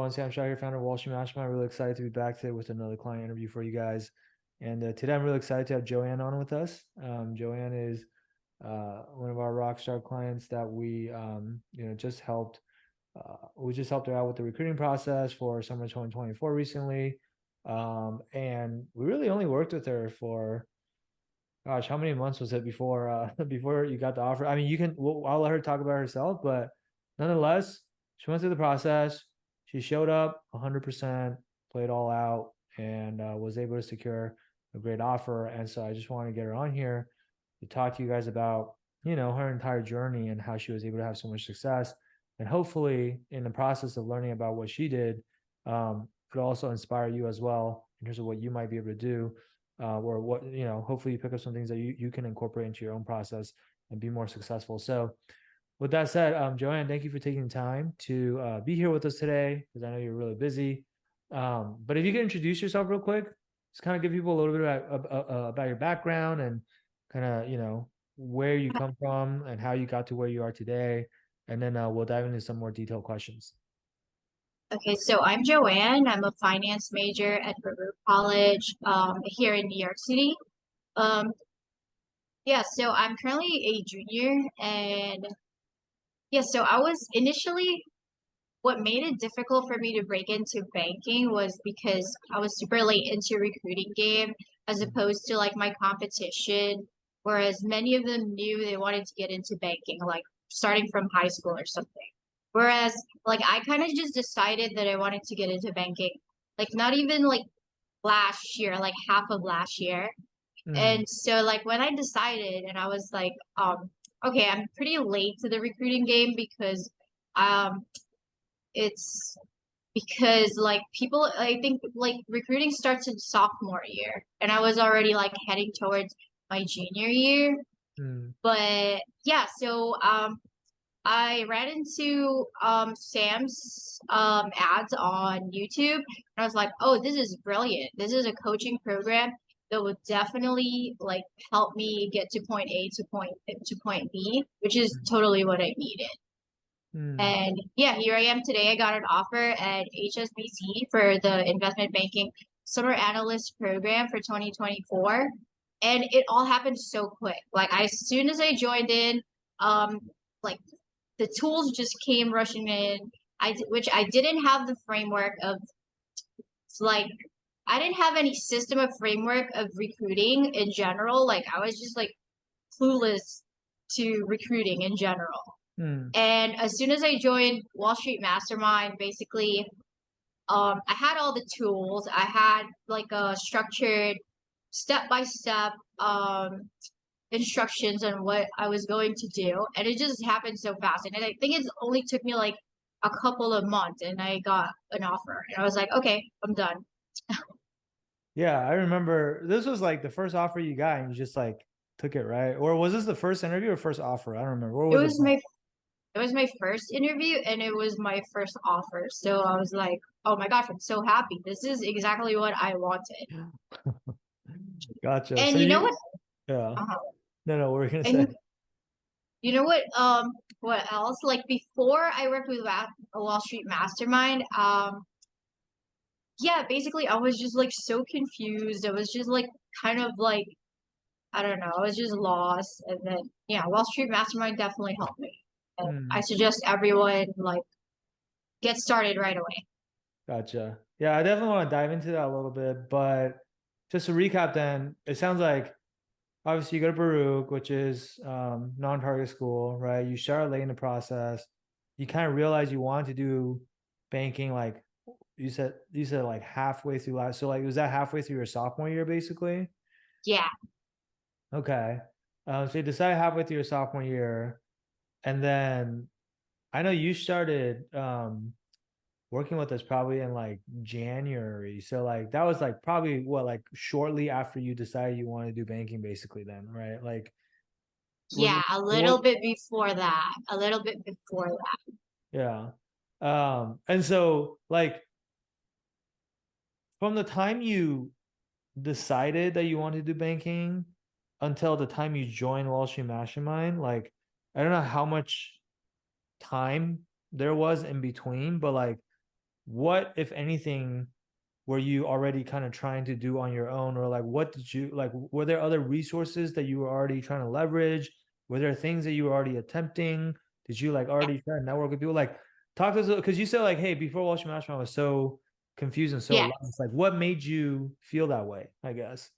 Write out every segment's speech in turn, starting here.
everyone. Sam Shaw here, founder of Wall Street Mastermind. Really excited to be back today with another client interview for you guys. And today I'm really excited to have Joanne on with us. Joanne is one of our rock star clients that we, just helped. We just helped her out with the recruiting process for summer 2024 recently. And we really only worked with her for, gosh, how many months was it before before you got the offer? I mean, I'll let her talk about herself, but nonetheless, she went through the process. She showed up 100%, played all out, and was able to secure a great offer. And so I just want to get her on here to talk to you guys about, her entire journey and how she was able to have so much success. And hopefully, in the process of learning about what she did, could also inspire you as well in terms of what you might be able to do, or what, hopefully you pick up some things that you can incorporate into your own process and be more successful. So with that said, Joanne, thank you for taking the time to be here with us today, because I know you're really busy. But if you can introduce yourself real quick, just kind of give people a little bit about your background and kind of, where you come from and how you got to where you are today. And then we'll dive into some more detailed questions. Okay, so I'm Joanne. I'm a finance major at Baruch College here in New York City. Um, yeah, so I'm currently a junior, and yeah, so I was initially what made it difficult for me to break into banking was because I was super late into recruiting game as opposed to like my competition, whereas many of them knew they wanted to get into banking, like starting from high school or something. Whereas like I kind of just decided that I wanted to get into banking, like not even like last year, like half of last year. Mm, And so like when I decided and I was like, okay, I'm pretty late to the recruiting game because um it's because like people I think like recruiting starts in sophomore year and I was already like heading towards my junior year. mm, But yeah, so I ran into Sam's ads on YouTube and I was like, "Oh, this is brilliant. This is a coaching program that would definitely like help me get to point A to point B, which is totally what I needed." mm. And yeah, here I am today. I got an offer at HSBC for the investment banking summer analyst program for 2024. And it all happened so quick. Like as soon as I joined in, um, like the tools just came rushing in. Which I didn't have the framework of like I didn't have any system of framework of recruiting in general. Like I was just like clueless to recruiting in general. Mm. And as soon as I joined Wall Street Mastermind, basically, I had all the tools. I had like a structured step by step instructions on what I was going to do. And it just happened so fast. And I think it only took me like a couple of months and I got an offer. And I was like, okay, I'm done. Yeah, I remember this was like the first offer you got and you just like took it, right? Or was this the first interview or first offer? I don't remember. What It was it? was my it was my first interview and it was my first offer. So I was like, oh my gosh, I'm so happy. This is exactly what I wanted. Gotcha. So And you know you, what? yeah. Uh-huh. No, what were you gonna say? And you know what else? Like before I worked with Wall Street Mastermind, yeah, basically I was just like so confused. I was just like kind of like I don't know, I was just lost. And then yeah, Wall Street Mastermind definitely helped me. And I Mm, suggest everyone like get started right away. gotcha. Yeah, I definitely want to dive into that a little bit, but just to recap, then it sounds like obviously you go to Baruch, which is non-target school, right? You start late in the process. You kind of realize you want to do banking, like you said like halfway through last. So like was that halfway through your sophomore year, basically? Yeah. Okay. So you decided halfway through your sophomore year, and then I know you started working with us probably in like January. So like that was like probably what, like shortly after you decided you want to do banking, basically, then, right? Like was Yeah, it a what? little bit before that. A little bit before that. Yeah. And so like from the time you decided that you wanted to do banking until the time you joined Wall Street Mastermind, like I don't know how much time there was in between, but like what, if anything, were you already kind of trying to do on your own, or like what did you like, were there other resources that you were already trying to leverage? Were there things that you were already attempting? Did you like already try to network with people? Like talk to us, because you said like, hey, before Wall Street Mastermind I was so confused and so Yeah. lost. Like what made you feel that way, I guess?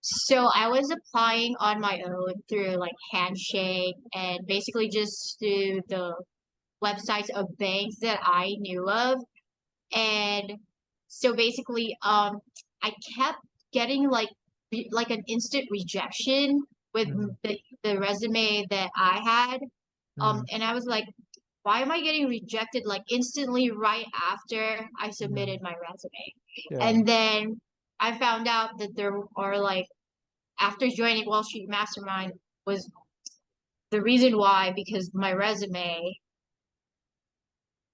So I was applying on my own through like Handshake and basically just through the websites of banks that I knew of. And so basically, I kept getting like an instant rejection with Mm, the resume that I had. mm, And I was like, why am I getting rejected like instantly right after I mm. submitted my resume? Yeah. And then I found out that there are like after joining Wall Street Mastermind was the reason why because my resume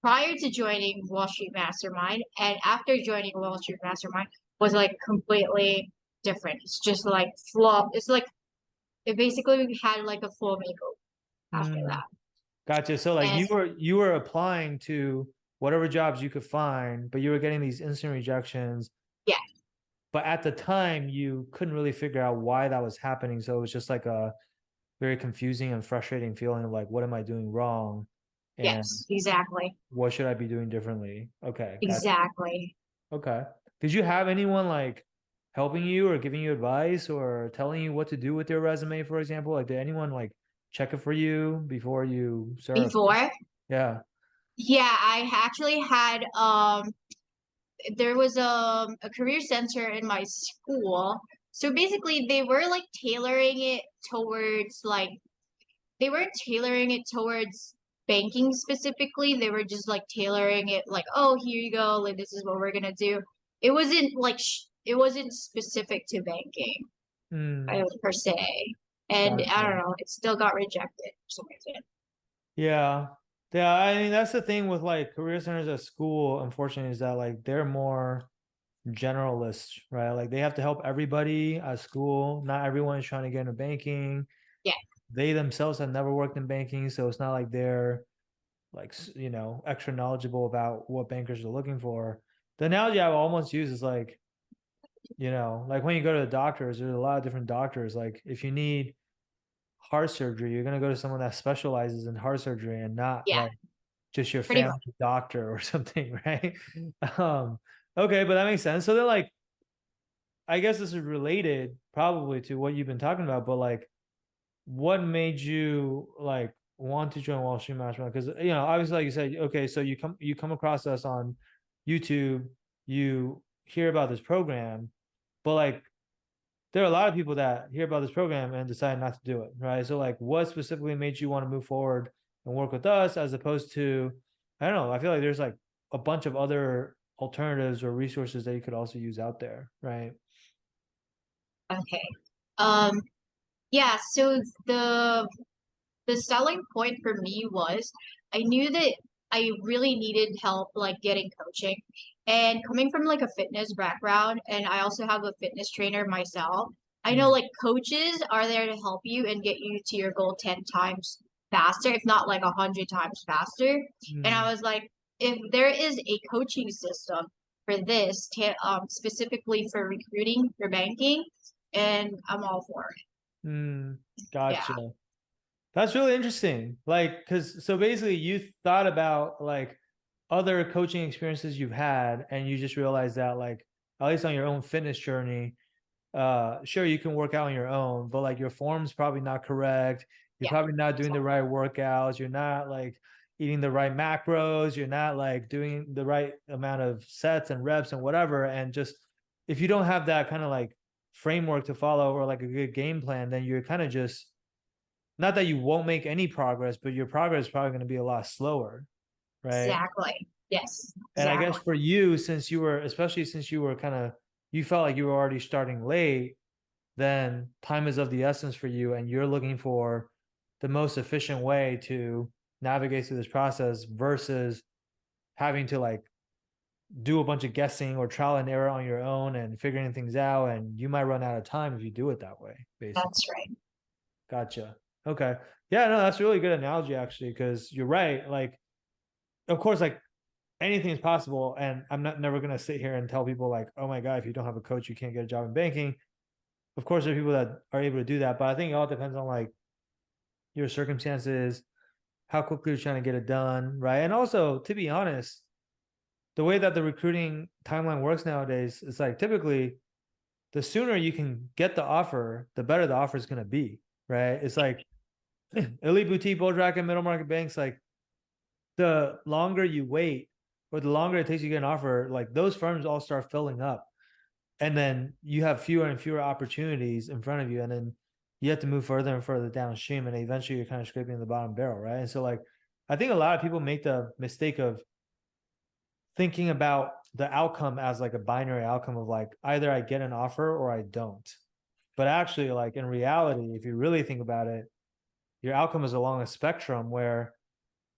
prior to joining Wall Street Mastermind and after joining Wall Street Mastermind was like completely different. It's just like flop. It's like it basically had like a full makeover after Mm. that. Gotcha. So like And you were applying to whatever jobs you could find, but you were getting these instant rejections. yeah, But at the time, you couldn't really figure out why that was happening. So it was just like a very confusing and frustrating feeling of like, what am I doing wrong? And yes, exactly. what should I be doing differently? Okay, gotcha. Exactly. Okay. Did you have anyone like helping you or giving you advice or telling you what to do with your resume, for example? Like, did anyone like check it for you before you started? Before, Yeah. yeah, I actually had there was a career center in my school. So basically they were like tailoring it towards like they weren't tailoring it towards banking specifically. They were just like tailoring it like, oh, here you go, like this is what we're gonna do. It wasn't like it wasn't specific to banking Mm, per se. And I gotcha. don't know, it still got rejected for some reason. Yeah. Yeah, I mean that's the thing with like career centers at school, unfortunately, is that like they're more generalists, right? Like they have to help everybody at school. Not everyone is trying to get into banking. Yeah, They themselves have never worked in banking, so it's not like they're like extra knowledgeable about what bankers are looking for. The analogy I would almost use is like, like when you go to the doctors, there's a lot of different doctors. Like if you need heart surgery, you're gonna go to someone that specializes in heart surgery and not yeah, like just your pretty family much. doctor or something, right? Um, okay, but that makes sense. So then like I guess this is related probably to what you've been talking about, but like what made you like want to join Wall Street Mastermind? Because obviously, like you said, okay, so you come across us on YouTube, you hear about this program, but like there are a lot of people that hear about this program and decide not to do it, right? So like what specifically made you want to move forward and work with us as opposed to, I don't know, I feel like there's like a bunch of other alternatives or resources that you could also use out there, right? Okay. Um, yeah, so the selling point for me was I knew that I really needed help like getting coaching. And coming from like a fitness background, and I also have a fitness trainer myself, I know Mm, like coaches are there to help you and get you to your goal 10 times faster, if not like 100 times faster. And mm, I was like, if there is a coaching system for this, specifically for recruiting for banking, and I'm all for it. mm, Yeah. gotcha. That's really interesting. Like, because so basically you thought about like other coaching experiences you've had, and you just realized that like at least on your own fitness journey, sure you can work out on your own, but like your form's probably not correct. You're Yeah. probably not doing the right workouts. You're not like eating the right macros. You're not like doing the right amount of sets and reps and whatever. And just if you don't have that kind of like framework to follow or like a good game plan, then you're kind of just not that you won't make any progress, but your progress is probably going to be a lot slower, right? Exactly. Yes, And I guess exactly. for you, especially since you were you felt like you were already starting late, then time is of the essence for you, and you're looking for the most efficient way to navigate through this process versus having to like do a bunch of guessing or trial and error on your own and figuring things out. And you might run out of time if you do it that way, basically. That's right. Gotcha. Okay. Yeah, no, that's a really good analogy actually, because you're right. Like, of course, like anything is possible. And I'm not never gonna sit here and tell people like, oh my God, if you don't have a coach, you can't get a job in banking. Of course, there are people that are able to do that, but I think it all depends on like your circumstances, how quickly you're trying to get it done, right? And also, to be honest, the way that the recruiting timeline works nowadays, it's like typically the sooner you can get the offer, the better the offer is going to be, right? It's like elite boutique, bulge bracket, middle market banks, like the longer you wait or the longer it takes you to get an offer, like those firms all start filling up. And then you have fewer and fewer opportunities in front of you. And then you have to move further and further downstream. And eventually you're kind of scraping the bottom barrel, right? And so, like, I think a lot of people make the mistake of thinking about the outcome as like a binary outcome of like either I get an offer or I don't. But actually, like in reality, if you really think about it, your outcome is along a spectrum where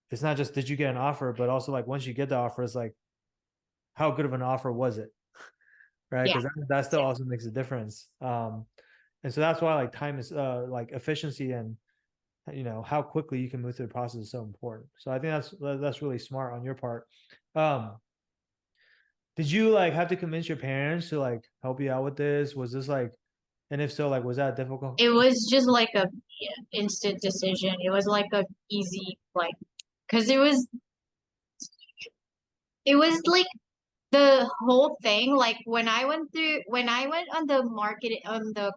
it's not just did you get an offer, but also like once you get the offer, it's like how good of an offer was it, right? Yeah. Because that still also makes a difference. And so that's why like time is like efficiency and how quickly you can move through the process is so important. So I think that's really smart on your part. Um, did you like have to convince your parents to like help you out with this? Was this like, and if so, like was that difficult? It was just like a instant decision. It was like a easy like because it was like the whole thing like when I went on the market on the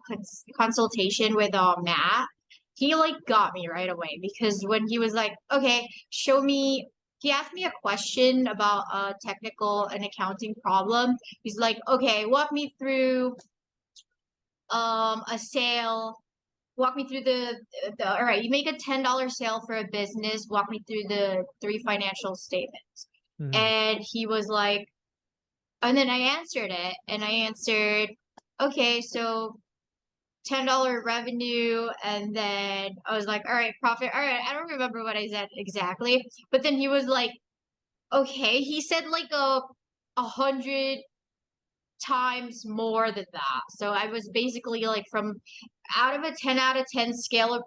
consultation with Matt, he like got me right away because when he was like, okay, show me, he asked me a question about a technical and accounting problem. He's like, okay, walk me through a sale, walk me through the all right, you make a $10 sale for a business, walk me through the three financial statements. Mhm. And he was like, and then I answered it, and I answered, okay, so $10 revenue, and then I was like, all right, profit. All right, I don't remember what I said exactly, but then he was like, okay, he said like a hundred times more than that. So I was basically like from out of a 10 out of 10 scale of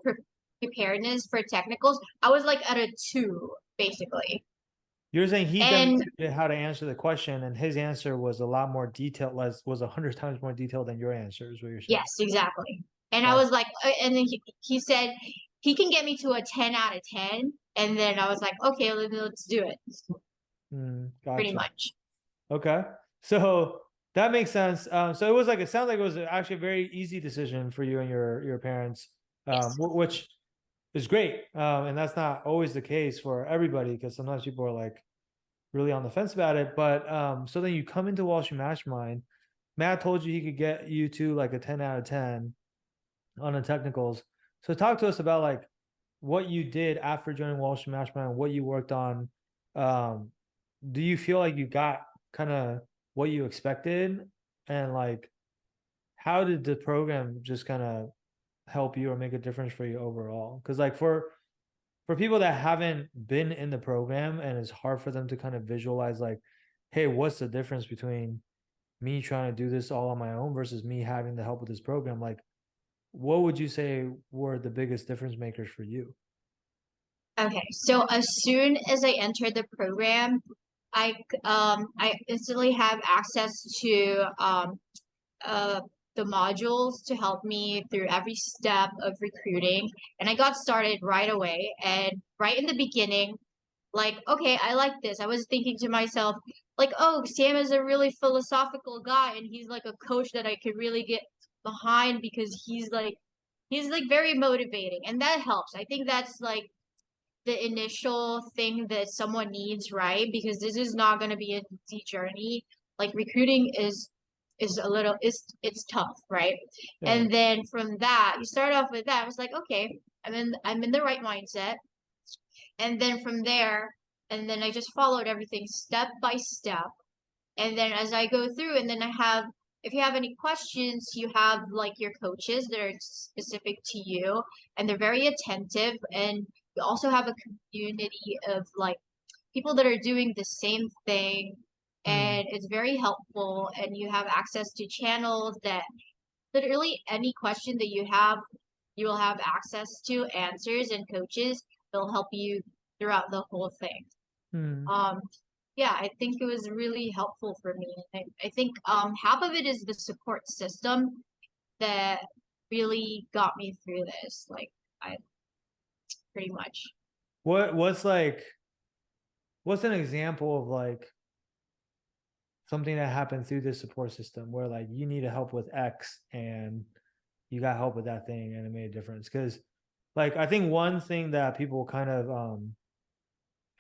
preparedness for technicals, I was like at a 2, basically. You're saying he And demonstrated how to answer the question, and his answer was a lot more detailed, less was 100 times more detailed than your answer, is what you're saying. yes, exactly. And I Gotcha. was like, and then he said he can get me to a 10 out of 10. And then I was like, okay, let's do it, pretty Gotcha. much. Okay. So that makes sense. So it was like it sounds like it was actually a very easy decision for you and your parents, Yes. which is great. And that's not always the case for everybody because sometimes people are like really on the fence about it. But so then you come into Wall Street Mastermind. Matt told you he could get you to like a 10 out of 10 on the technicals. So talk to us about like what you did after joining Wall Street Mastermind, what you worked on. Um, do you feel like you got kind of what you expected? And like, how did the program just kind of help you or make a difference for you overall? Because like for people that haven't been in the program and it's hard for them to kind of visualize like, hey, what's the difference between me trying to do this all on my own versus me having the help with this program? Like, what would you say were the biggest difference makers for you? Okay, so as soon as I entered the program, I instantly have access to uh the modules to help me through every step of recruiting, and I got started right away. And right in the beginning, like, okay, I like this. I was thinking to myself, like, oh, Sam is a really philosophical guy, and he's like a coach that I could really get behind because he's like very motivating, and that helps. I think that's like the initial thing that someone needs, right? Because this is not going to be an easy journey. Like recruiting is a little it's tough, right? Yeah. And then from that, you start off with that. I was like, okay, I'm in the right mindset. And then from there, and then I just followed everything step by step. And then as I go through, and then I have, if you have any questions, you have like your coaches that are specific to you, and they're very attentive. And you also have a community of like people that are doing the same thing, Hmm. and it's very helpful. And you have access to channels that literally any question that you have, you will have access to answers and coaches. They'll help you throughout the whole thing. Hmm. Um, yeah, I think it was really helpful for me. I think half of it is the support system that really got me through this. Like I pretty much. What's like what's an example of like something that happened through this support system where like you needed help with X and you got help with that thing and it made a difference? Because like I think one thing that people kind of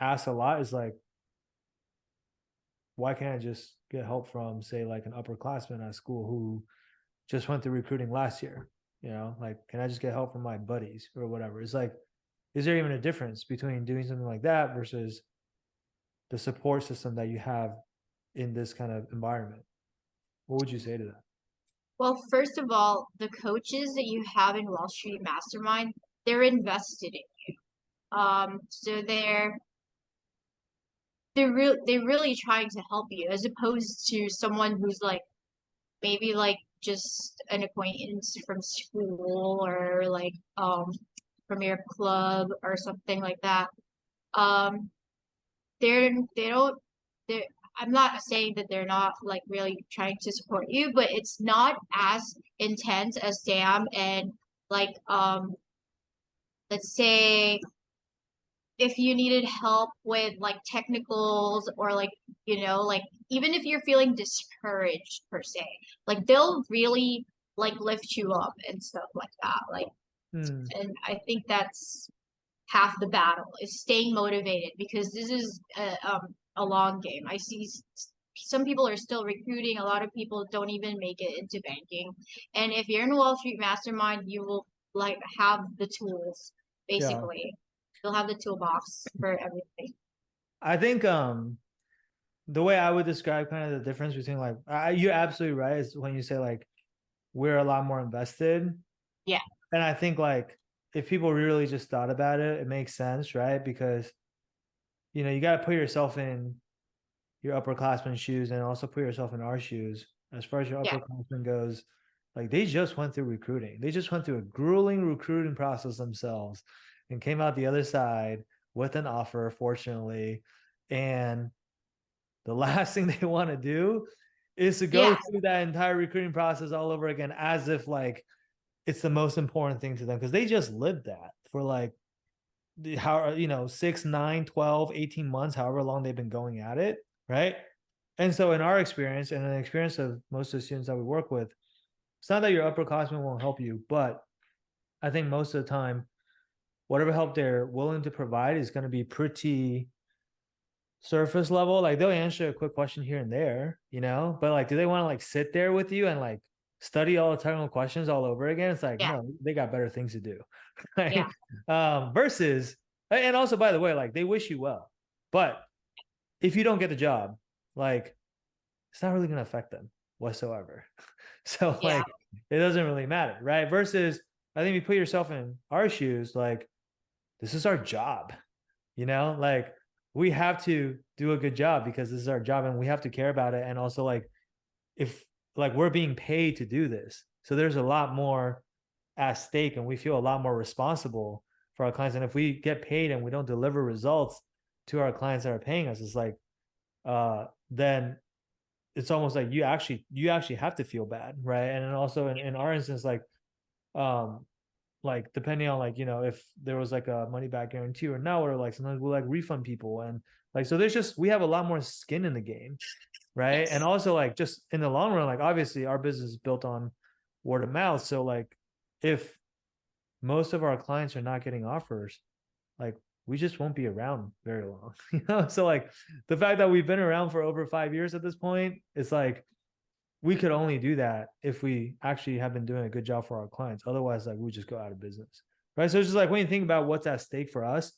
ask a lot is like, why can't I just get help from say like an upperclassman at school who just went through recruiting last year? You know, like can I just get help from my buddies or whatever? It's like, is there even a difference between doing something like that versus the support system that you have in this kind of environment? What would you say to that? Well, first of all, the coaches that you have in Wall Street Mastermind, they're invested in you. So they're really trying to help you as opposed to someone who's like maybe like just an acquaintance from school or like from your club or something like that. Um they don't they're I'm not saying that they're not like really trying to support you, but it's not as intense as Sam and like let's say if you needed help with like technicals or like like even if you're feeling discouraged per se, like they'll really like lift you up and stuff like that. Like Hmm. and I think that's half the battle is staying motivated because this is a long game. I see some people are still recruiting. A lot of people don't even make it into banking. And if you're in Wall Street Mastermind, you will like have the tools Yeah. basically. You'll have the toolbox for everything. I think the way I would describe kind of the difference between like you're absolutely right is when you say like we're a lot more invested. Yeah, And I think like if people really just thought about it, it makes sense, right? Because you got to put yourself in your upperclassmen shoes and also put yourself in our shoes. As far as your yeah, upperclassmen goes, like they just went through recruiting. They just went through a grueling recruiting process themselves and came out the other side with an offer, fortunately. And the last thing they want to do is to go yeah, through that entire recruiting process all over again as if like it's the most important thing to them because they just lived that for like how 6 9 12 18 months however long they've been going at it, right? And so in our experience and in the experience of most of the students that we work with, it's not that your upperclassmen won't help you, but I think most of the time whatever help they're willing to provide is going to be pretty surface level. Like they'll answer a quick question here and there, but like, do they want to like sit there with you and like study all the technical questions all over again? It's like, yeah, no, they got better things to do. yeah, Right. Versus, and also, by the way, like they wish you well, but if you don't get the job, like it's not really going to affect them whatsoever. So yeah, like, it doesn't really matter. Right. Versus, I think you put yourself in our shoes, like, this is our job. Like we have to do a good job because this is our job and we have to care about it. And also like if like we're being paid to do this, so there's a lot more at stake and we feel a lot more responsible for our clients. And if we get paid and we don't deliver results to our clients that are paying us, it's like then it's almost like you actually have to feel bad, right? And then also in our instance, um like depending on like if there was like a money back guarantee or not, or like sometimes we'll like refund people and like so there's just we have a lot more skin in the game, right? And yes, also like just in the long run, like obviously our business is built on word of mouth, so like if most of our clients are not getting offers, like we just won't be around very long. So like the fact that we've been around for over 5 years at this point, it's like we could only do that if we actually have been doing a good job for our clients. Otherwise, like we just go out of business, right? So it's just like when you think about what's at stake for us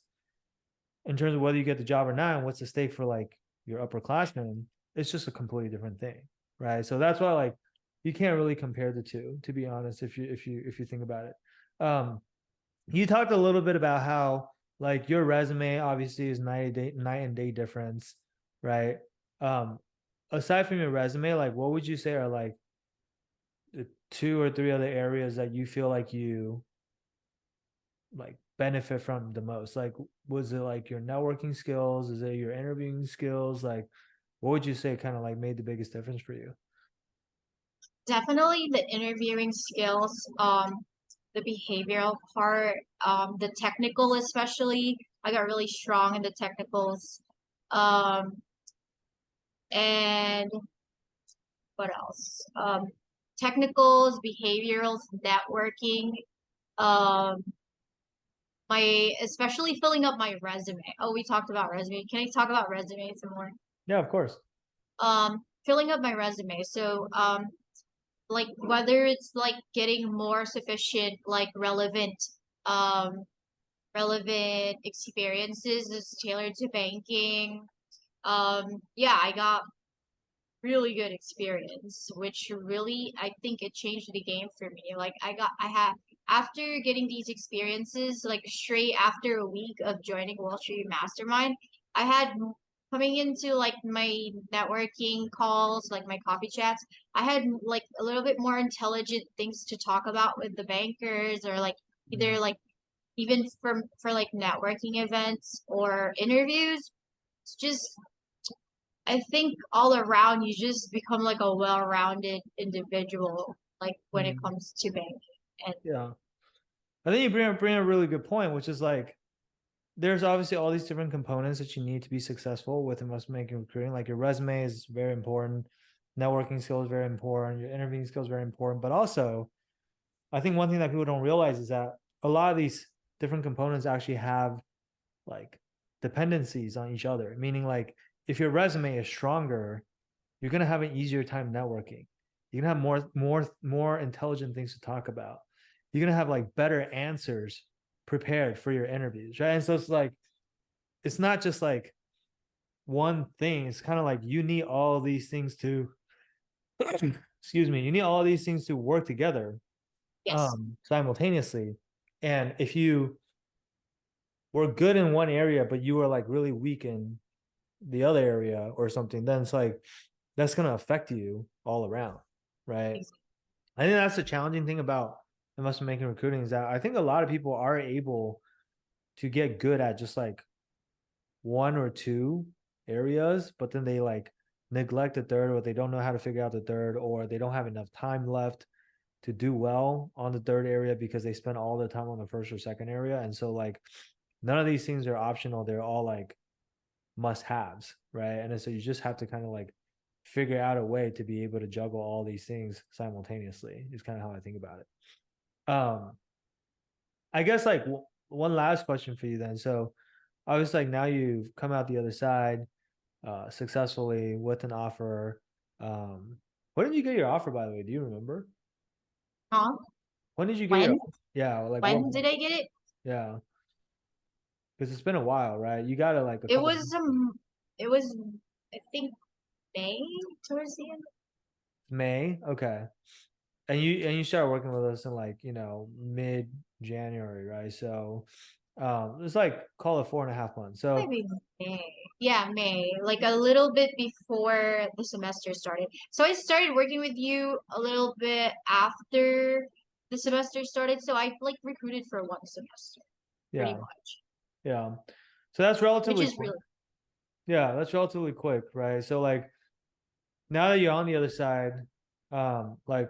in terms of whether you get the job or not, and what's at stake for like your upperclassmen, it's just a completely different thing, right? So that's why like you can't really compare the two, to be honest, if you think about it. You talked a little bit about how like your resume obviously is night and day difference, right? Um, aside from your resume, like what would you say are like the two or three other areas that you feel like you like benefit from the most? Like, was it like your networking skills? Is it your interviewing skills? Like, what would you say kind of like made the biggest difference for you? Definitely the interviewing skills, the behavioral part, the technical especially. I got really strong in the technicals. Um, and what else? Technicals, behaviorals, networking, um, my especially filling up my resume. Oh, we talked about resume. Can I talk about resume some more? Yeah, of course. Filling up my resume. So, like whether it's like getting more sufficient, like um, relevant experiences is tailored to banking. Yeah, I got really good experience, which really I think it changed the game for me. Like I had after getting these experiences, like straight after a week of joining Wall Street Mastermind, I had coming into like my networking calls, like my coffee chats, I had like a little bit more intelligent things to talk about with the bankers or like Mm. either like even for like networking events or interviews. It's just I think all around you just become like a well-rounded individual, like when it Mm. comes to banking. And Yeah. I think you bring a really good point, which is like there's obviously all these different components that you need to be successful with investment banking recruiting. Like your resume is very important, networking skills very important, your interviewing skills very important. But also, I think one thing that people don't realize is that a lot of these different components actually have like dependencies on each other. Meaning, like if your resume is stronger, you're gonna have an easier time networking. You're gonna have more intelligent things to talk about. You're gonna have like better answers prepared for your interviews, right? And so it's like it's not just like one thing. It's kind of like you need all these things to excuse me, you need all these things to work together yes, simultaneously. And if you were good in one area, but you were like really weak in the other area or something, then it's like that's gonna affect you all around, right? I think that's the challenging thing about investment banking recruiting is that I think a lot of people are able to get good at just like one or two areas, but then they like neglect the third, or they don't know how to figure out the third, or they don't have enough time left to do well on the third area because they spend all the time on the first or second area. And so like none of these things are optional. They're all like must haves, right? And so you just have to kind of like figure out a way to be able to juggle all these things simultaneously is kind of how I think about it. I guess like one last question for you then. So obviously like now you've come out the other side successfully with an offer. Um, when did you get your offer, by the way? Do you remember? huh? When did you get your When? yeah, like what When did month? I get it? Yeah, because it's been a while, right? You got it like a It couple was months ago. it was I think May towards the end. May, okay. And you started working with us in like, mid January, right? So it's like call it 4.5 months. So Maybe May. Yeah, May. Like a little bit before the semester started. So I started working with you a little bit after the semester started. So I like recruited for one semester, pretty yeah, much, yeah. So that's which relatively is quick. really Yeah, that's relatively quick, right? So like now that you're on the other side, like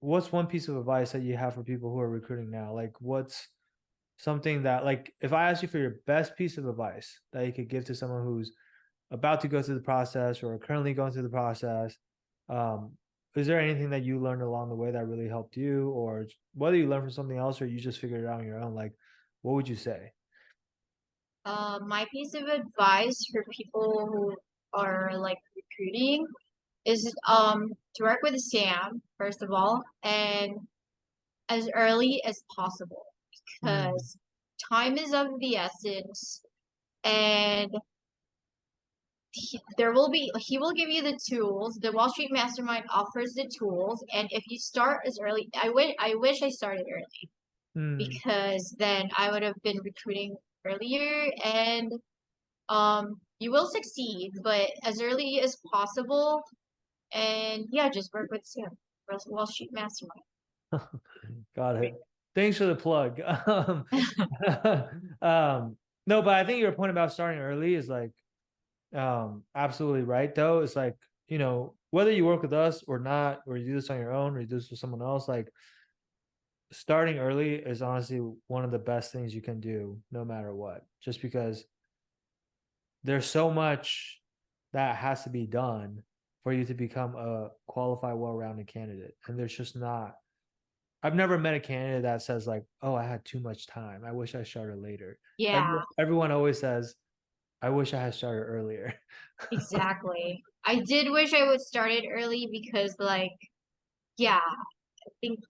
what's one piece of advice that you have for people who are recruiting now? Like what's something that like if I ask you for your best piece of advice that you could give to someone who's about to go through the process or currently going through the process, um, is there anything that you learned along the way that really helped you, or whether you learned from something else or you just figured it out on your own? Like, what would you say? my piece of advice for people who are like recruiting is to work with Sam, first of all, and as early as possible Mm, because time is of the essence and he will give you the tools. The Wall Street Mastermind offers the tools, and if you start as early, I wish I started early mm. because then I would have been recruiting earlier and you will succeed, but as early as possible. And yeah, just work with Sam, Wall Street Mastermind. Got it. thanks for the plug. No, but I think your point about starting early is like absolutely right though. It's like, whether you work with us or not, or you do this on your own or you do this with someone else, like starting early is honestly one of the best things you can do no matter what. Just because there's so much that has to be done for you to become a qualified, well-rounded candidate. And there's just not. I've never met a candidate that says like, "Oh, I had too much time. I wish I started later." Yeah, Everyone always says, "I wish I had started earlier." exactly. I did wish I would started early because like, yeah, I think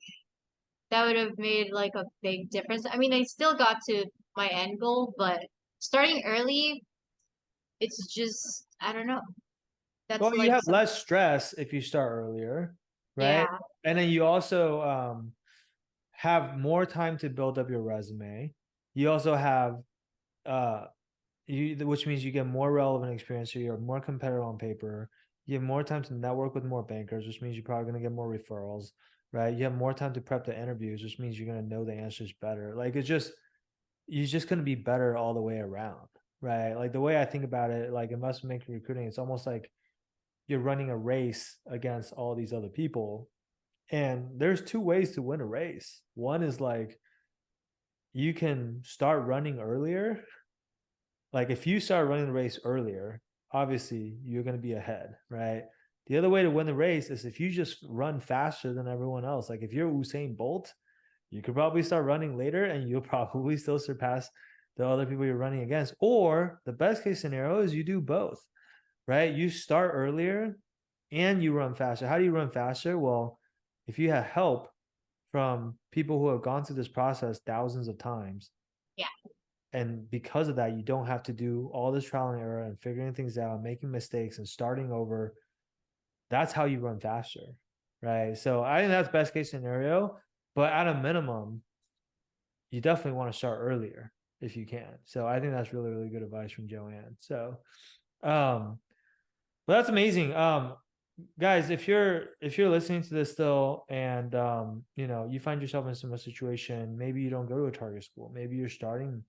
that would have made like a big difference. I mean, I still got to my end goal, but starting early, it's just, I don't know. That's Well, you like have some, less stress if you start earlier, right? yeah, And then you also have more time to build up your resume. You also have uh which means you get more relevant experience, so you're more competitive on paper. You have more time to network with more bankers, which means you're probably going to get more referrals, right? You have more time to prep the interviews, which means you're going to know the answers better. Like you're just going to be better all the way around, right? Like the way I think about it, like investment banking recruiting, it's almost like you're running a race against all these other people. And there's two ways to win a race. One is like you can start running earlier. Like if you start running the race earlier, obviously you're going to be ahead, right? The other way to win the race is if you just run faster than everyone else. Like if you're Usain Bolt, you could probably start running later and you'll probably still surpass the other people you're running against. Or the best case scenario is you do both, right? You start earlier and you run faster. How do you run faster? Well, if you have help from people who have gone through this process thousands of times, yeah. and because of that, you don't have to do all this trial and error and figuring things out, making mistakes and starting over. That's how you run faster, right? So I think that's best case scenario. But at a minimum, you definitely want to start earlier if you can. So I think that's really, really good advice from Joanne. So um but that's amazing. Guys, if you're listening to this still and you find yourself in a similar situation, maybe you don't go to a target school, maybe you're starting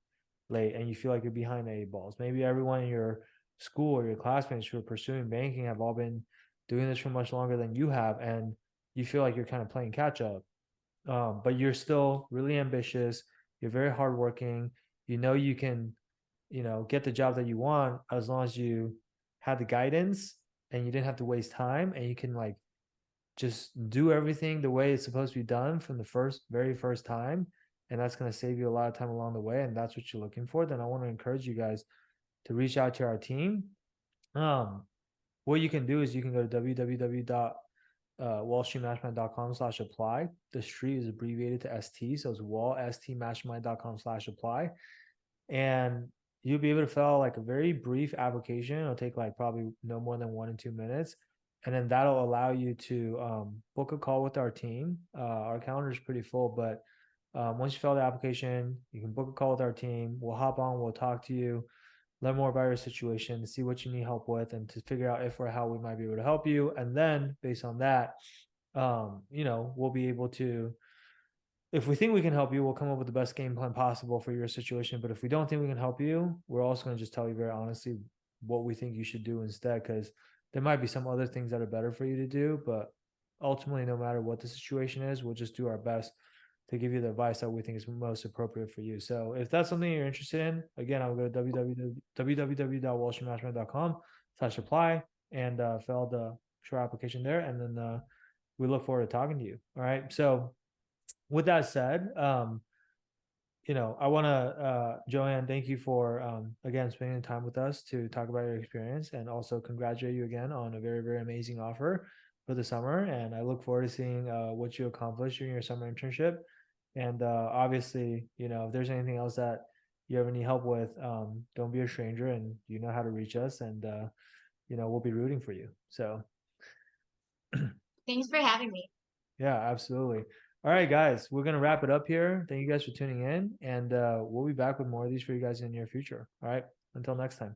late and you feel like you're behind the eight balls. Maybe everyone in your school or your classmates who are pursuing banking have all been doing this for much longer than you have, and you feel like you're kind of playing catch up. But you're still really ambitious. You're very hardworking. You know you can, get the job that you want as long as you had the guidance and you didn't have to waste time and you can like just do everything the way it's supposed to be done from the very first time. And that's going to save you a lot of time along the way. And that's what you're looking for. Then I want to encourage you guys to reach out to our team. Um, what you can do is you can go to www.wallstreetmastermind.com/apply. The street is abbreviated to ST. So it's wallstmastermind.com/apply. And you'll be able to fill out like a very brief application. It'll take like probably no more than 1 to 2 minutes. And then that'll allow you to book a call with our team. Our calendar is pretty full, but once you fill the application, you can book a call with our team. We'll hop on, we'll talk to you, learn more about your situation, see what you need help with, and to figure out if or how we might be able to help you. And then based on that, we'll be able to, if we think we can help you, we'll come up with the best game plan possible for your situation. But if we don't think we can help you, we're also going to just tell you very honestly what we think you should do instead, because there might be some other things that are better for you to do. But ultimately, no matter what the situation is, we'll just do our best to give you the advice that we think is most appropriate for you. So if that's something you're interested in, again, I'll go to www.wallstreetmastermind.com/apply and fill out the short application there. And then we look forward to talking to you. All right. So with that said, I want to, Joanne, thank you for, again, spending time with us to talk about your experience and also congratulate you again on a very, very amazing offer for the summer. And I look forward to seeing what you accomplish during your summer internship. And obviously, if there's anything else that you ever need help with, don't be a stranger and you know how to reach us. And, we'll be rooting for you. So, Thanks for having me. yeah, absolutely. All right, guys, we're gonna wrap it up here. Thank you guys for tuning in, and we'll be back with more of these for you guys in the near future. All right, until next time.